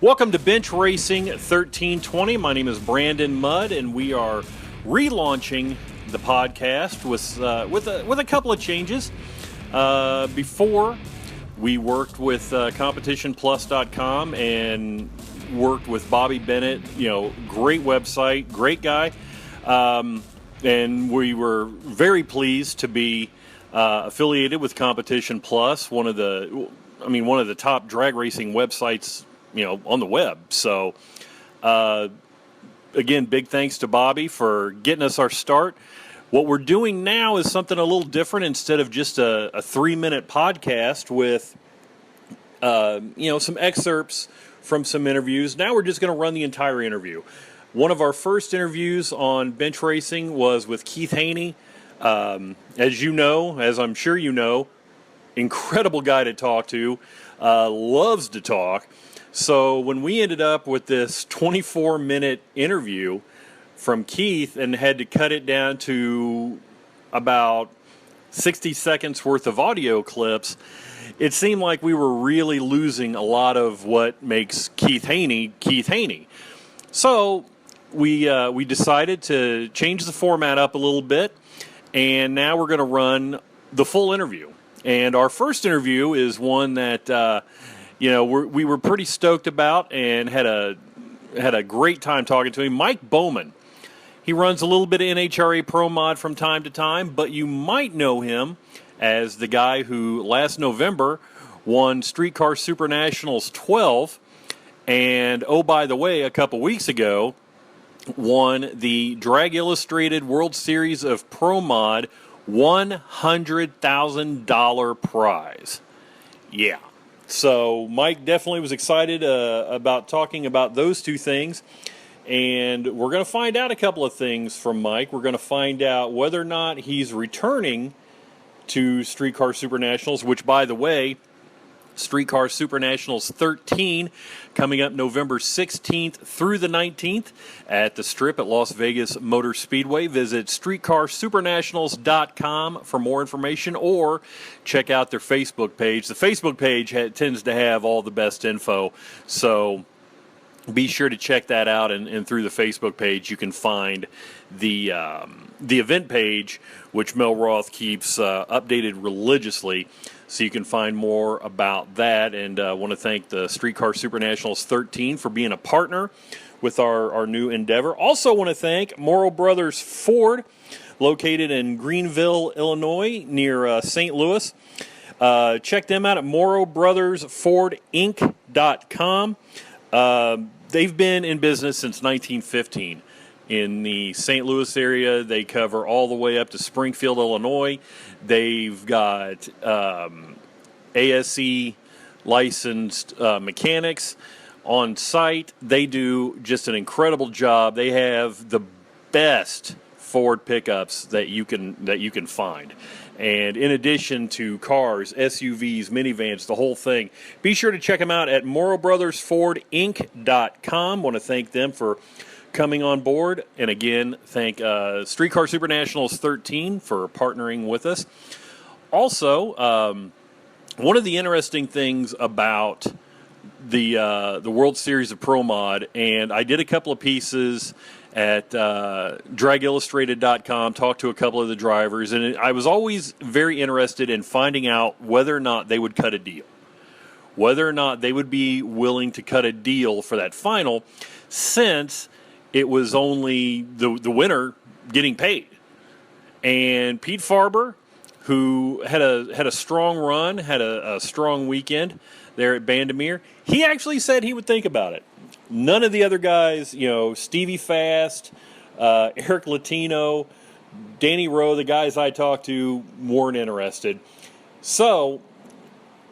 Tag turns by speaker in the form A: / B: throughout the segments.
A: Welcome to Bench Racing 1320. My name is Brandon Mudd, and we are relaunching the podcast with a couple of changes. Before, we worked with CompetitionPlus.com and worked with Bobby Bennett. Great website, great guy, and we were very pleased to be affiliated with Competition Plus, one of the top drag racing websites on the web. So, again, big thanks to Bobby for getting us our start. What we're doing now is something a little different. Instead of just a 3-minute podcast with, some excerpts from some interviews, now we're just going to run the entire interview. One of our first interviews on bench racing was with Keith Haney. As I'm sure you know, incredible guy to talk to, loves to talk. So when we ended up with this 24-minute interview from Keith and had to cut it down to about 60 seconds worth of audio clips, it seemed like we were really losing a lot of what makes Keith Haney, Keith Haney. So we decided to change the format up a little bit, and now we're going to run the full interview. And our first interview is one that we were pretty stoked about and had a great time talking to him. Mike Bowman. He runs a little bit of NHRA Pro Mod from time to time, but you might know him as the guy who last November won Streetcar Super Nationals 12, and oh, by the way, a couple weeks ago won the Drag Illustrated World Series of Pro Mod $100,000 prize. Yeah. So Mike definitely was excited about talking about those two things. And we're going to find out a couple of things from Mike. We're going to find out whether or not he's returning to Streetcar Super Nationals, which, by the way, Streetcar Super Nationals 13 coming up November 16th through the 19th at the Strip at Las Vegas Motor Speedway. Visit streetcarsupernationals.com for more information, or check out their Facebook page. The Facebook page tends to have all the best info, so be sure to check that out, and through the Facebook page you can find the event page, which Mel Roth keeps updated religiously, so you can find more about that. And I want to thank the Streetcar Super Nationals 13 for being a partner with our new endeavor. Also want to thank Morrow Brothers Ford, located in Greenville, Illinois, near St. Louis. Check them out at morrowbrothersfordinc.com. They've been in business since 1915 in the St. Louis area. They cover all the way up to Springfield, Illinois. They've got ASE licensed mechanics on site. They do just an incredible job. They have the best Ford pickups that you can find. And in addition to cars, SUVs, minivans, the whole thing, be sure to check them out at morrowbrothersfordinc.com. Want to thank them for coming on board. And again, thank Streetcar Super Nationals 13 for partnering with us. Also, one of the interesting things about the World Series of Pro Mod, and I did a couple of pieces at dragillustrated.com, talked to a couple of the drivers, and I was always very interested in finding out whether or not they would cut a deal, whether or not they would be willing to cut a deal for that final, since it was only the winner getting paid. And Pete Farber, who had a strong run, had a strong weekend there at Bandamere, he actually said he would think about it. None of the other guys, Stevie Fast, Eric Latino, Danny Rowe, the guys I talked to, weren't interested. So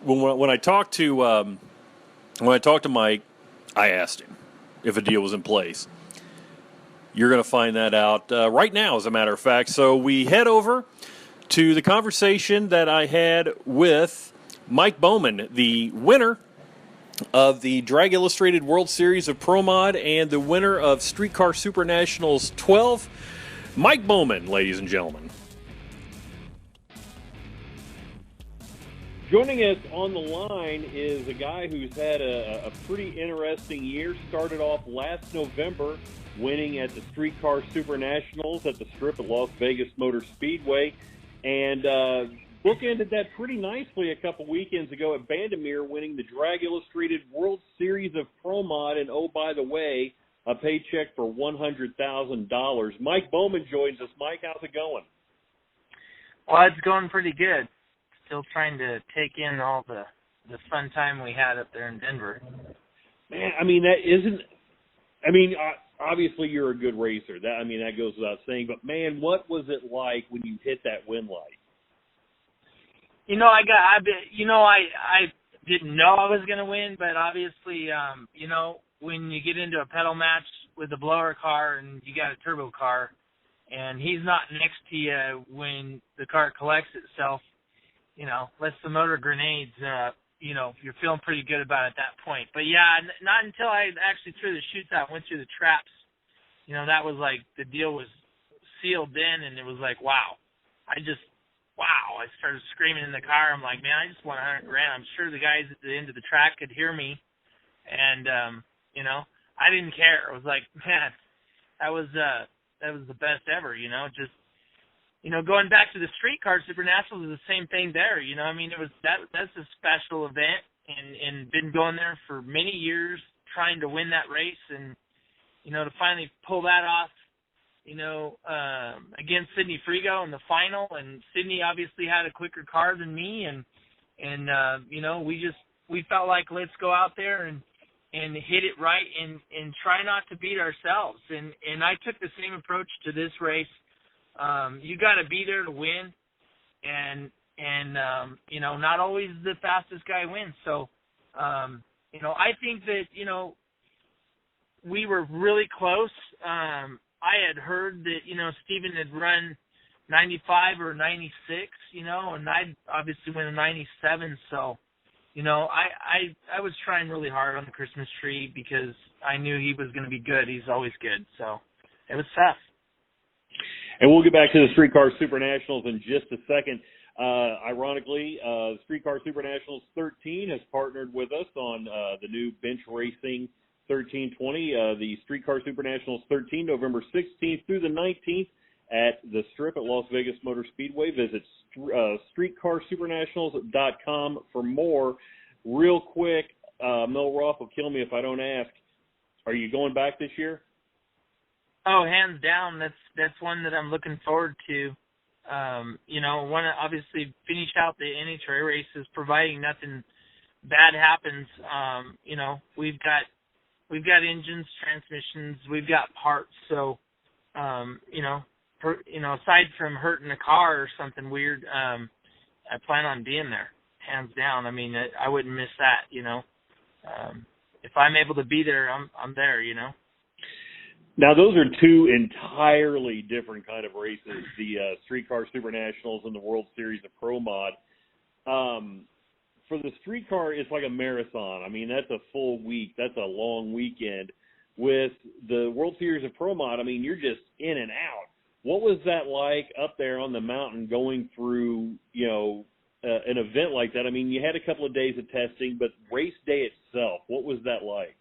A: when I talked to Mike, I asked him if a deal was in place. You're going to find that out right now, as a matter of fact. So we head over to the conversation that I had with Mike Bowman, the winner of the Drag Illustrated World Series of Pro Mod and the winner of Streetcar Super Nationals 12, Mike Bowman, ladies and gentlemen. Joining us on the line is a guy who's had a pretty interesting year. Started off last November winning at the Streetcar Super Nationals at the Strip at Las Vegas Motor Speedway, and bookended that pretty nicely a couple weekends ago at Bandimere, winning the Drag Illustrated World Series of Pro Mod, and oh, by the way, a paycheck for $100,000. Mike Bowman joins us. Mike, how's it going?
B: Well, it's going pretty good. Still trying to take in all the fun time we had up there in Denver.
A: Man, obviously you're a good racer. That goes without saying. But man, what was it like when you hit that win light?
B: I didn't know I was going to win, but obviously, when you get into a pedal match with a blower car and you got a turbo car, and he's not next to you when the car collects itself, lets the motor grenades, you're feeling pretty good about it at that point. But yeah, not until I actually threw the chutes out, went through the traps, that was like the deal was sealed in, and it was like, wow. I started screaming in the car. I'm like, man, I just won $100,000. I'm sure the guys at the end of the track could hear me. And, I didn't care. I was like, man, that was the best ever, going back to the Streetcar Super Nationals is the same thing there. That's a special event, and been going there for many years trying to win that race, and, to finally pull that off, against Sidney Frigo in the final, and Sidney obviously had a quicker car than me, and we felt like, let's go out there and hit it right and try not to beat ourselves. And I took the same approach to this race. You got to be there to win, and not always the fastest guy wins. So, I think that, we were really close. I had heard that, Steven had run 95 or 96, and I obviously went a 97. So, I was trying really hard on the Christmas tree because I knew he was going to be good. He's always good. So it was tough.
A: And we'll get back to the Streetcar Super Nationals in just a second. Ironically, Streetcar Super Nationals 13 has partnered with us on the new bench racing 1320, the Streetcar Super Nationals 13, November 16th through the 19th at the Strip at Las Vegas Motor Speedway. Visit streetcarsupernationals.com for more. Real quick, Mel Roth will kill me if I don't ask, are you going back this year?
B: Oh, hands down. That's one that I'm looking forward to. Want to obviously finish out the NHRA races, providing nothing bad happens. We've got engines, transmissions, we've got parts. So, aside from hurting a car or something weird, I plan on being there, hands down. I wouldn't miss that. If I'm able to be there, I'm there.
A: Now, those are two entirely different kind of races, the Streetcar Super Nationals and the World Series of Pro Mod. For the Streetcar, it's like a marathon. That's a full week. That's a long weekend. With the World Series of Pro Mod, you're just in and out. What was that like up there on the mountain going through, an event like that? You had a couple of days of testing, but race day itself, what was that like?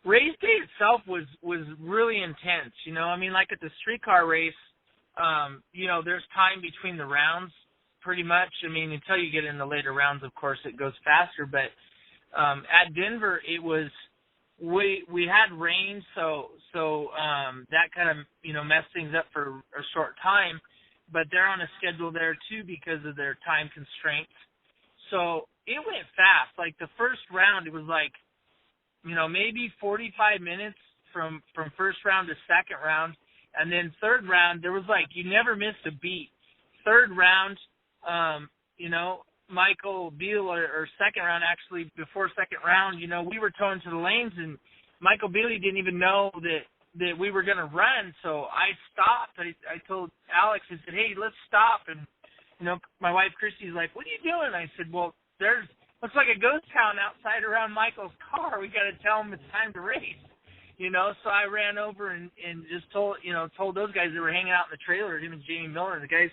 B: Race day itself was really intense. Like at the Streetcar race, there's time between the rounds. Pretty much. Until you get in the later rounds, of course, it goes faster. But at Denver, it was we had rain, so that kind of messed things up for a short time. But they're on a schedule there too because of their time constraints. So it went fast. Like the first round, it was like maybe 45 minutes from first round to second round, and then third round there was like you never missed a beat. Third round. Michael Beal or second round, actually, before second round, we were towing to the lanes, and Michael Bealey didn't even know that we were going to run. So I stopped. I told Alex, I said, hey, let's stop. And, my wife Christy's like, what are you doing? I said, well, looks like a ghost town outside around Michael's car. We got to tell him it's time to race. So I ran over and just told those guys that were hanging out in the trailer, him and Jamie Miller, the guys,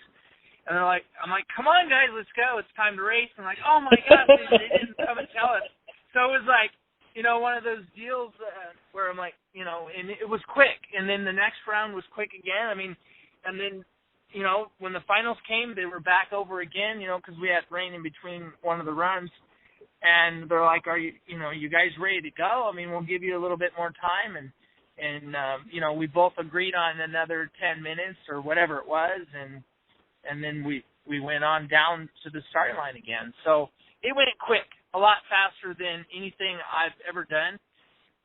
B: And they're like, I'm like, come on, guys, let's go. It's time to race. I'm like, oh, my gosh, they didn't come and tell us. So it was like, one of those deals where I'm like, and it was quick. And then the next round was quick again. I mean, and then, when the finals came, they were back over again, because we had rain in between one of the runs. And they're like, are you, you guys ready to go? I mean, we'll give you a little bit more time. And we both agreed on another 10 minutes or whatever it was. And then we went on down to the starting line again. So it went quick, a lot faster than anything I've ever done.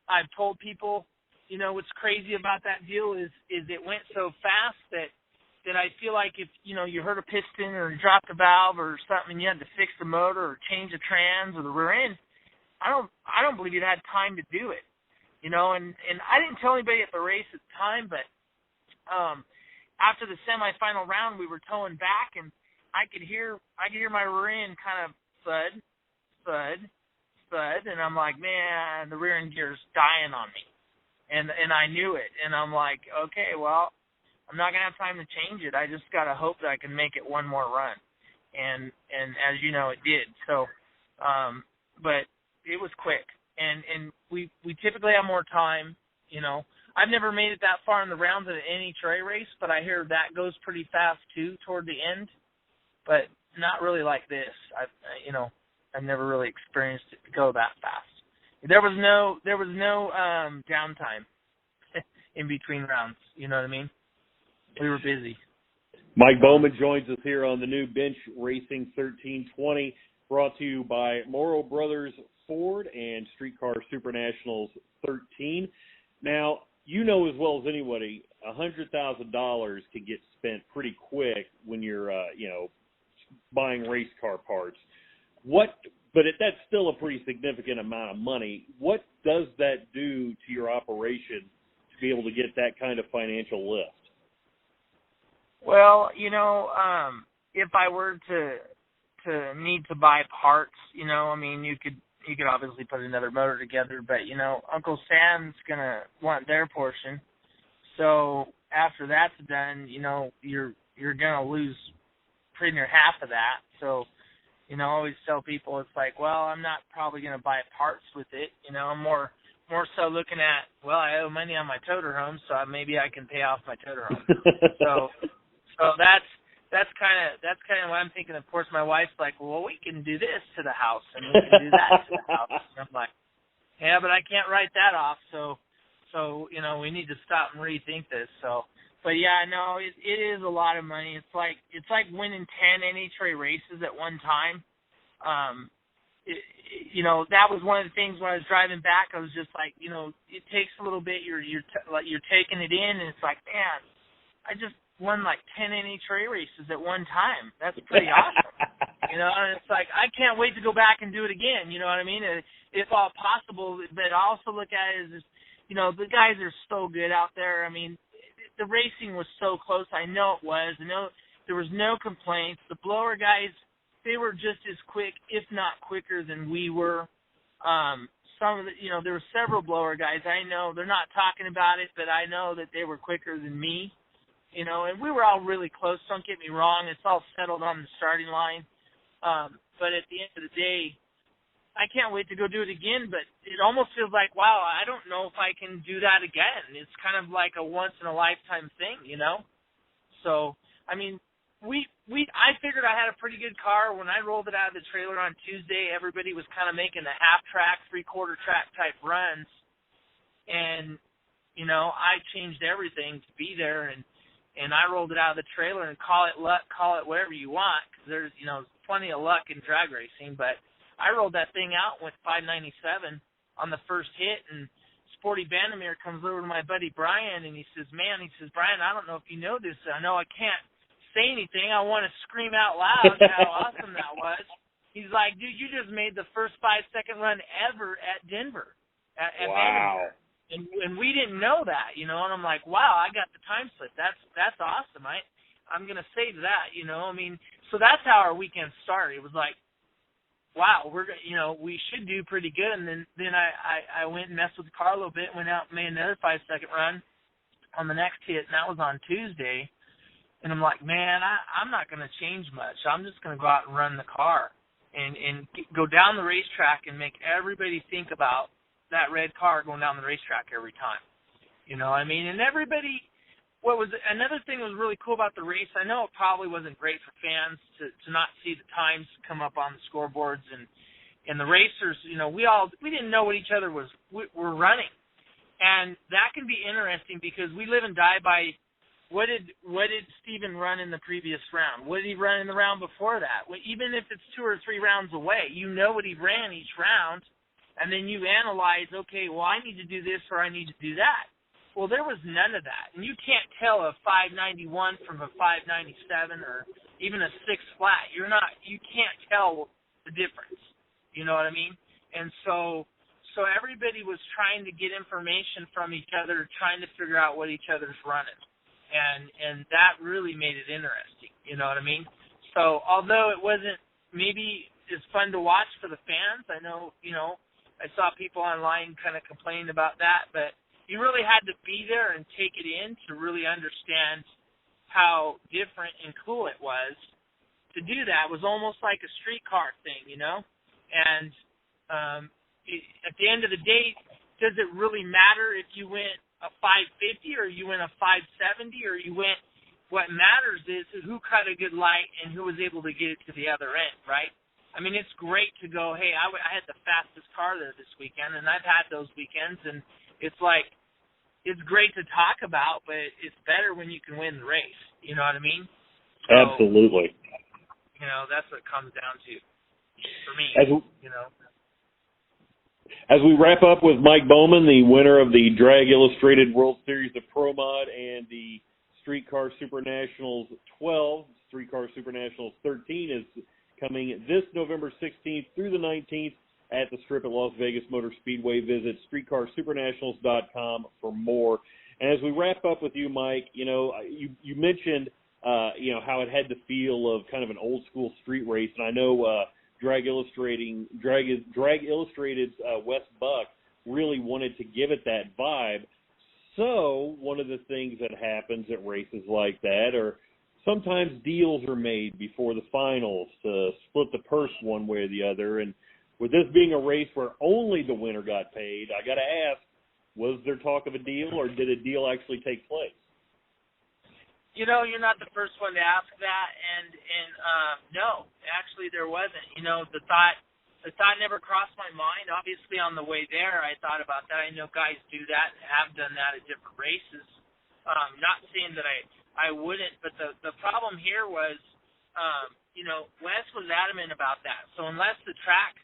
B: I've told people, what's crazy about that deal is it went so fast that I feel like if, you hurt a piston or you dropped a valve or something and you had to fix the motor or change the trans or the rear end, I don't believe you'd had time to do it. And I didn't tell anybody at the race at the time, but after the semifinal round, we were towing back, and I could hear my rear end kind of thud, and I'm like, man, the rear end gear's dying on me, and I knew it, and I'm like, okay, well, I'm not gonna have time to change it. I just gotta hope that I can make it one more run, and as you know, it did. So, but it was quick, and we typically have more time, I've never made it that far in the rounds at any trail race, but I hear that goes pretty fast too toward the end, but not really like this. I've never really experienced it to go that fast. There was no downtime in between rounds. You know what I mean? We were busy.
A: Mike Bowman joins us here on the new Bench Racing 1320, brought to you by Morrow Brothers Ford and Streetcar Super Nationals 13. Now, you know as well as anybody, $100,000 can get spent pretty quick when you're, buying race car parts. But that's still a pretty significant amount of money. What does that do to your operation to be able to get that kind of financial lift?
B: Well, if I were to need to buy parts, you could obviously put another motor together, but Uncle Sam's gonna want their portion. So after that's done, you're gonna lose pretty near half of that. So, I always tell people it's like, well, I'm not probably gonna buy parts with it. I'm more so looking at, well, I owe money on my toter home, so maybe I can pay off my toter home. so that's kind of what I'm thinking. Of course, my wife's like, well, we can do this to the house and we can do that to the house. And I'm like, yeah, but I can't write that off. So we need to stop and rethink this. So, but yeah, no, it is a lot of money. It's like winning 10 NHRA races at one time. That was one of the things when I was driving back. I was just like, it takes a little bit. You're taking it in, and it's like, man, I just won like 10 NHRA races at one time. That's pretty awesome. And it's like, I can't wait to go back and do it again. You know what I mean? If all possible. But I also look at it as, the guys are so good out there. I mean, the racing was so close. I know it was. I know there was no complaints. The blower guys, they were just as quick, if not quicker than we were. Some of the, there were several blower guys. I know they're not talking about it, but I know that they were quicker than me. And we were all really close. Don't get me wrong. It's all settled on the starting line. But at the end of the day, I can't wait to go do it again. But it almost feels like, wow, I don't know if I can do that again. It's kind of like a once-in-a-lifetime thing, So, I mean, I figured I had a pretty good car. When I rolled it out of the trailer on Tuesday, everybody was kind of making the half-track, three-quarter track type runs. And, I changed everything to be there. And I rolled it out of the trailer, and call it luck, call it whatever you want, because there's, plenty of luck in drag racing. But I rolled that thing out with 597 on the first hit, and Sporty Bandamere comes over to my buddy Brian, and he says, Brian, I don't know if you know this. I know I can't say anything. I want to scream out loud how awesome that was. He's like, dude, you just made the first 5-second run ever at Denver. At
A: wow.
B: Bandamere. And we didn't know that, and I'm like, wow, I got the time slip. That's awesome. I'm gonna save that, so that's how our weekend started. It was like, wow, we should do pretty good. And then I went and messed with the car a little bit, went out and made another 5-second run on the next hit, and that was on Tuesday. And I'm like, man, I'm not going to change much. I'm just going to go out and run the car and go down the racetrack and make everybody think about that red car going down the racetrack every time. You know what I mean? And everybody, another thing that was really cool about the race, I know it probably wasn't great for fans to not see the times come up on the scoreboards and the racers, you know, we didn't know what each other were running. And that can be interesting because we live and die by what did Steven run in the previous round? What did he run in the round before that? Well, even if it's 2 or 3 rounds away, you know what he ran each round, and then you analyze, okay, well, I need to do this or I need to do that. Well, there was none of that. And you can't tell a 591 from a 597 or even a 6 flat. You can't tell the difference. You know what I mean? And so everybody was trying to get information from each other, trying to figure out what each other's running. And that really made it interesting. You know what I mean? So although it wasn't maybe as fun to watch for the fans, I know, you know, I saw people online kind of complaining about that, but you really had to be there and take it in to really understand how different and cool it was. To do that was almost like a streetcar thing, you know? And at the end of the day, does it really matter if you went a 550 or you went a 570 or you went, what matters is who cut a good light and who was able to get it to the other end, right? I mean, it's great to go, hey, I had the fastest car there this weekend, and I've had those weekends, and it's like, it's great to talk about, but it's better when you can win the race. You know what I mean? So,
C: absolutely.
B: You know, that's what it comes down to for me, you know.
C: As we wrap up with Mike Bowman, the winner of the Drag Illustrated World Series of Pro Mod and the Streetcar Super Nationals 12, Streetcar Super Nationals 13 is coming this November 16th through the 19th at the Strip at Las Vegas Motor Speedway. Visit streetcarsupernationals.com for more. And as we wrap up with you, Mike, you know, you mentioned, you know, how it had the feel of kind of an old school street race. And I know Drag Illustrated's Wes Buck really wanted to give it that vibe. So one of the things that happens at races like that are sometimes deals are made before the finals to split the purse one way or the other. And with this being a race where only the winner got paid, I got to ask, was there talk of a deal or did a deal actually take place?
B: You know, you're not the first one to ask that, and no, actually there wasn't. You know, the thought never crossed my mind. Obviously, on the way there, I thought about that. I know guys do that and have done that at different races. Not saying that I wouldn't, but the problem here was, you know, Wes was adamant about that. So unless the track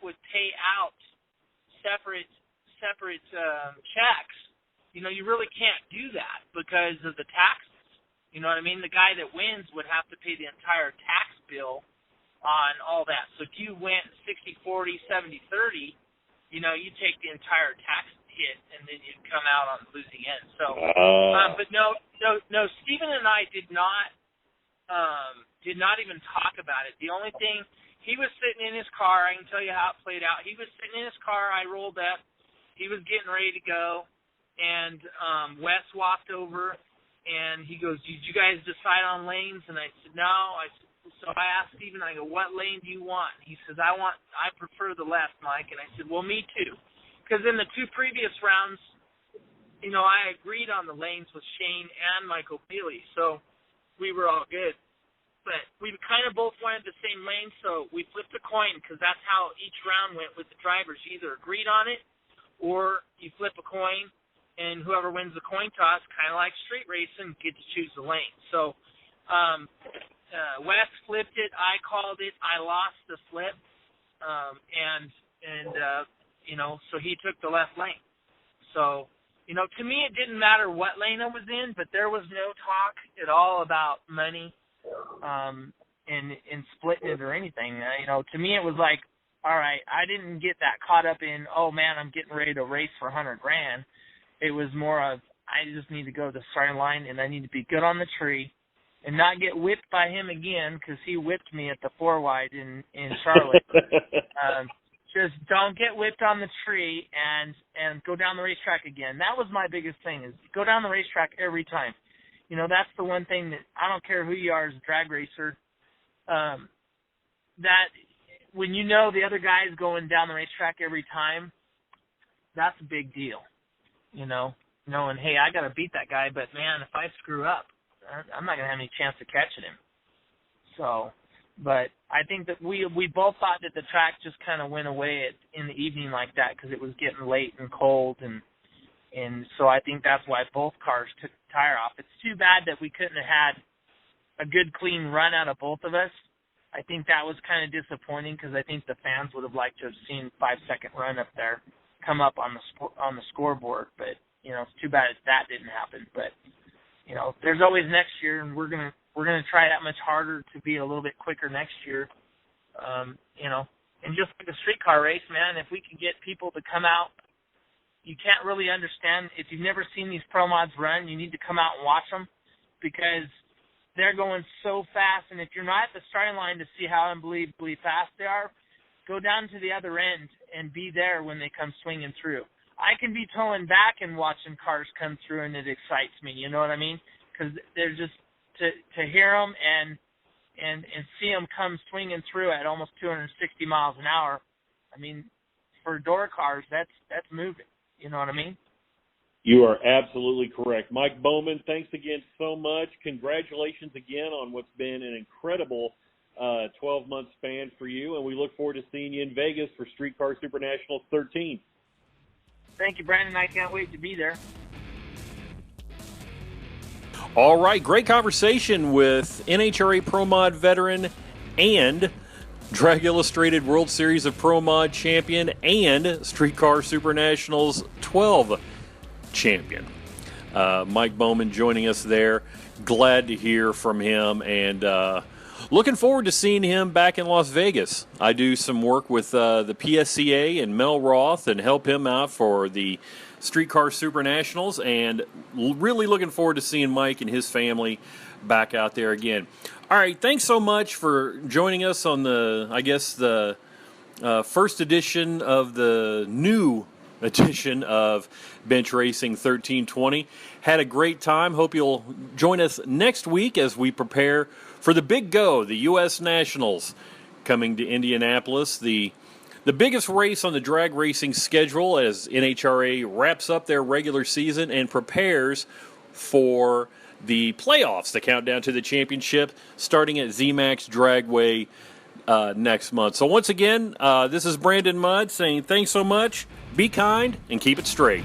B: would pay out separate checks, you know, you really can't do that because of the taxes. You know what I mean? The guy that wins would have to pay the entire tax bill on all that. So if you went 60-40, 70-30, you know, you take the entire tax hit and then you'd come out on the losing end. So, but no, Steven and I did not even talk about it. The only thing, he was sitting in his car. I can tell you how it played out. He was sitting in his car. I rolled up. He was getting ready to go. And Wes walked over, and he goes, did you guys decide on lanes? And I said, no. So I asked Steven, I go, what lane do you want? He says, I prefer the left, Mike. And I said, well, me too. Because in the 2 previous rounds, you know, I agreed on the lanes with Shane and Michael Bailey. So we were all good. But we kind of both wanted the same lane, so we flipped a coin because that's how each round went with the drivers. You either agreed on it or you flip a coin. And whoever wins the coin toss, kind of like street racing, gets to choose the lane. So Wes flipped it. I called it. I lost the flip. You know, so he took the left lane. So, you know, to me it didn't matter what lane I was in, but there was no talk at all about money and splitting it or anything. You know, to me it was like, all right, I didn't get that caught up in, oh, man, I'm getting ready to race for $100,000. It was more of, I just need to go to the starting line, and I need to be good on the tree and not get whipped by him again because he whipped me at the 4-wide in Charlotte. Just don't get whipped on the tree and go down the racetrack again. That was my biggest thing, is go down the racetrack every time. That's the one thing that I don't care who you are as a drag racer, that when the other guy's going down the racetrack every time, that's a big deal, knowing, hey, I got to beat that guy, but, man, if I screw up, I'm not going to have any chance of catching him. So, but I think that we both thought that the track just kind of went away in the evening like that because it was getting late and cold, and so I think that's why both cars took the tire off. It's too bad that we couldn't have had a good, clean run out of both of us. I think that was kind of disappointing because I think the fans would have liked to have seen 5-second run up there come up on the scoreboard. But it's too bad that didn't happen. But there's always next year, and we're gonna try that much harder to be a little bit quicker next year. And just like the streetcar race, man, if we can get people to come out. You can't really understand. If you've never seen these pro mods run, you need to come out and watch them because they're going so fast. And if you're not at the starting line to see how unbelievably fast they are, go down to the other end and be there when they come swinging through. I can be towing back and watching cars come through, and it excites me. You know what I mean? Because they're just to hear them and see them come swinging through at almost 260 miles an hour. I mean, for door cars, that's moving. You know what I mean?
C: You are absolutely correct. Mike Bowman, thanks again so much. Congratulations again on what's been an incredible 12-month span for you, and we look forward to seeing you in Vegas for Streetcar Super Nationals 13.
B: Thank you, Brandon. I can't wait to be there.
A: All right, great conversation with NHRA Pro Mod veteran and Drag Illustrated World Series of Pro Mod champion and Streetcar Super Nationals 12 champion. Mike Bowman joining us there. Glad to hear from him, and looking forward to seeing him back in Las Vegas. I do some work with the PSCA and Mel Roth and help him out for the Streetcar Super Nationals, and really looking forward to seeing Mike and his family back out there again. All right, thanks so much for joining us on the first edition of the new edition of Bench Racing 1320. Had a great time. Hope you'll join us next week as we prepare for the big go, the U.S. Nationals coming to Indianapolis, the biggest race on the drag racing schedule as NHRA wraps up their regular season and prepares for the playoffs, the countdown to the championship, starting at ZMAX Dragway next month. So once again, this is Brandon Mudd saying thanks so much, be kind, and keep it straight.